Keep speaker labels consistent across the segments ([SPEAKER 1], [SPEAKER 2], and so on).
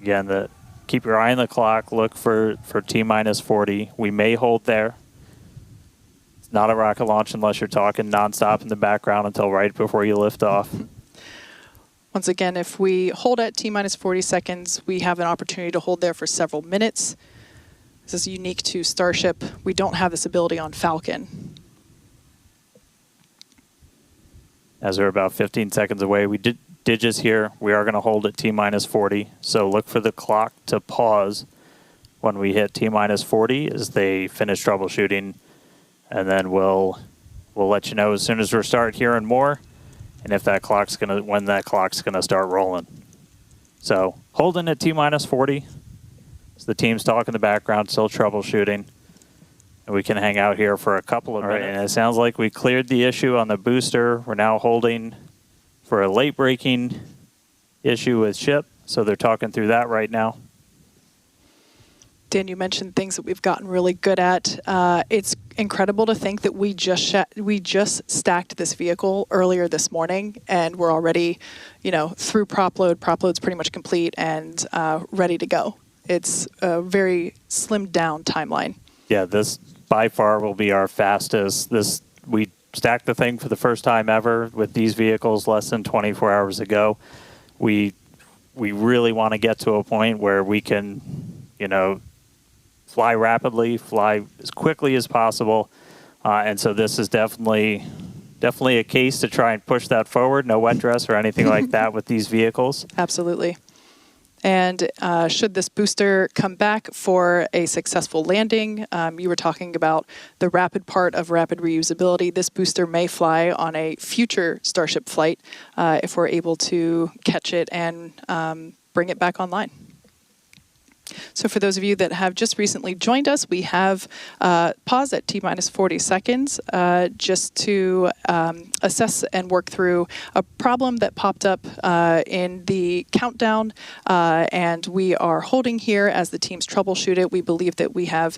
[SPEAKER 1] Again, keep your eye on the clock. Look for T-minus 40. We may hold there. It's not a rocket launch unless you're talking nonstop in the background until right before you lift off.
[SPEAKER 2] Once again, if we hold at T-minus 40 seconds, we have an opportunity to hold there for several minutes. This is unique to Starship. We don't have this ability on Falcon.
[SPEAKER 1] As we're about 15 seconds away, we did just here. We are going to hold at T-minus 40. So look for the clock to pause when we hit T-minus 40 as they finish troubleshooting. And then we'll let you know as soon as we start hearing more, and if that clock's when that clock's gonna start rolling. So holding at T-minus 40. So the team's talking in the background, still troubleshooting. And we can hang out here for a couple of minutes. Right, and it sounds like we cleared the issue on the booster. We're now holding for a late breaking issue with ship. So they're talking through that right now.
[SPEAKER 2] Dan, you mentioned things that we've gotten really good at. It's incredible to think that we just stacked this vehicle earlier this morning, and we're already, through prop load. Prop load's pretty much complete and ready to go. It's a very slimmed down timeline. Yeah,
[SPEAKER 1] this by far will be our fastest. We stacked the thing for the first time ever with these vehicles less than 24 hours ago. We really want to get to a point where we can, fly rapidly, fly as quickly as possible, and so this is definitely a case to try and push that forward. No wet dress or anything like that with these vehicles.
[SPEAKER 2] Absolutely. And should this booster come back for a successful landing, you were talking about the rapid part of rapid reusability. This booster may fly on a future Starship flight if we're able to catch it and bring it back online. So for those of you that have just recently joined us, we have paused at T-minus 40 seconds just to assess and work through a problem that popped up in the countdown, and we are holding here as the teams troubleshoot it. We believe that we have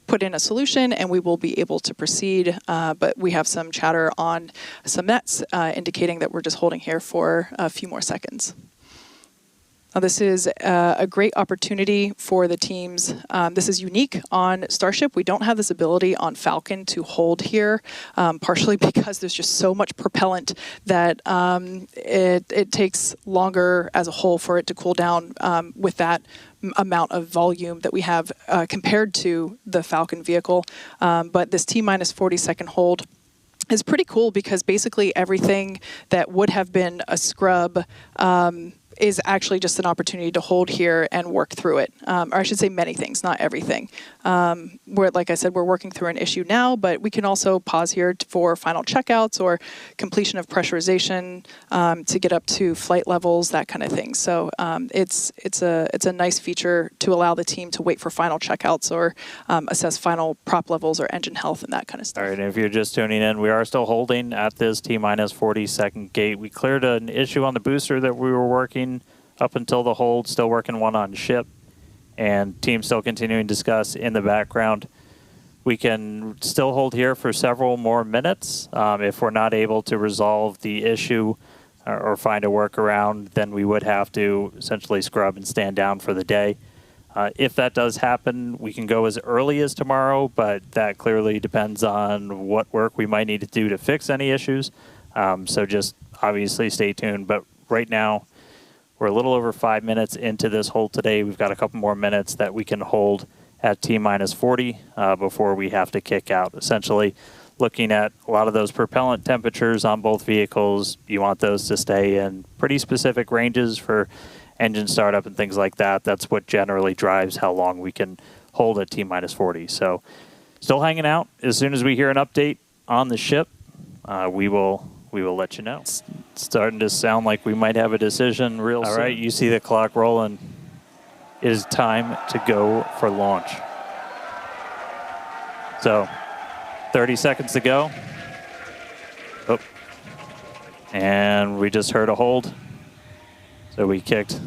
[SPEAKER 2] put in a solution and we will be able to proceed, but we have some chatter on some nets indicating that we're just holding here for a few more seconds. Now, this is a great opportunity for the teams. This is unique on Starship. We don't have this ability on Falcon to hold here, partially because there's just so much propellant that it takes longer as a whole for it to cool down with that amount of volume that we have compared to the Falcon vehicle. But this T-minus 40 second hold is pretty cool because basically everything that would have been a scrub is actually just an opportunity to hold here and work through it. Or I should say many things, not everything. Like I said, we're working through an issue now, but we can also pause here for final checkouts or completion of pressurization to get up to flight levels, that kind of thing. So it's a nice feature to allow the team to wait for final checkouts or assess final prop levels or engine health and that kind of stuff.
[SPEAKER 1] All right, and if you're just tuning in, we are still holding at this T-minus 40 second gate. We cleared an issue on the booster that we were working up until the hold, still working one on ship, and team still continuing to discuss in the background. We can still hold here for several more minutes. If we're not able to resolve the issue or find a workaround, then we would have to essentially scrub and stand down for the day. If that does happen, we can go as early as tomorrow, but that clearly depends on what work we might need to do to fix any issues. So just obviously stay tuned. But right now, we're a little over 5 minutes into this hold today. We've got a couple more minutes that we can hold at T-minus 40 before we have to kick out. Essentially, looking at a lot of those propellant temperatures on both vehicles, you want those to stay in pretty specific ranges for engine startup and things like that. That's what generally drives how long we can hold at T-minus 40. So still hanging out. As soon as we hear an update on the ship, we will let you know. It's starting to sound like we might have a decision real soon. All right, you see the clock rolling. It is time to go for launch. So 30 seconds to go. Oh. And we just heard a hold. So we kicked.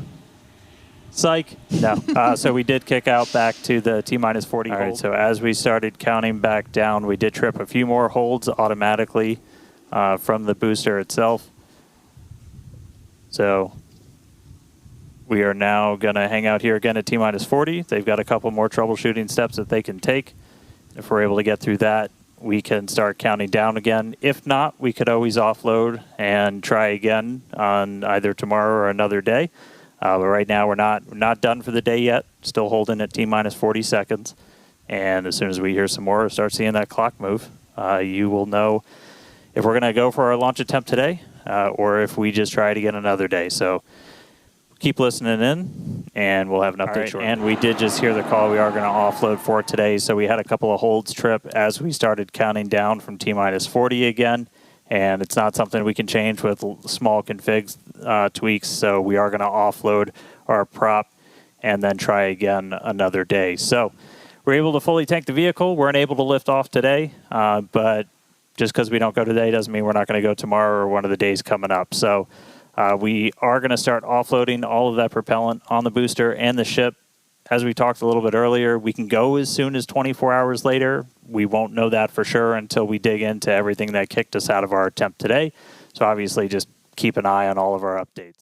[SPEAKER 1] Psych. No. So we did kick out back to the T-minus 40 hold. All right, so as we started counting back down, we did trip a few more holds automatically from the booster itself. So We are now going to hang out here again at T-minus 40. They've got a couple more troubleshooting steps that they can take. If we're able to get through that, we can start counting down again. If not, we could always offload and try again on either tomorrow or another day. But right now, we're not done for the day yet. Still holding at T-minus 40 seconds. And as soon as we hear some more or start seeing that clock move, you will know if we're going to go for our launch attempt today or if we just try it again another day. So keep listening in, and we'll have an update shortly. And we did just hear the call. We are going to offload for today. So we had a couple of holds trip as we started counting down from T-minus 40 again. And it's not something we can change with small config tweaks. So we are going to offload our prop and then try again another day. So we're able to fully tank the vehicle. We're unable to lift off today, but just because we don't go today doesn't mean we're not going to go tomorrow or one of the days coming up. So we are going to start offloading all of that propellant on the booster and the ship. As we talked a little bit earlier, we can go as soon as 24 hours later. We won't know that for sure until we dig into everything that kicked us out of our attempt today. So obviously just keep an eye on all of our updates.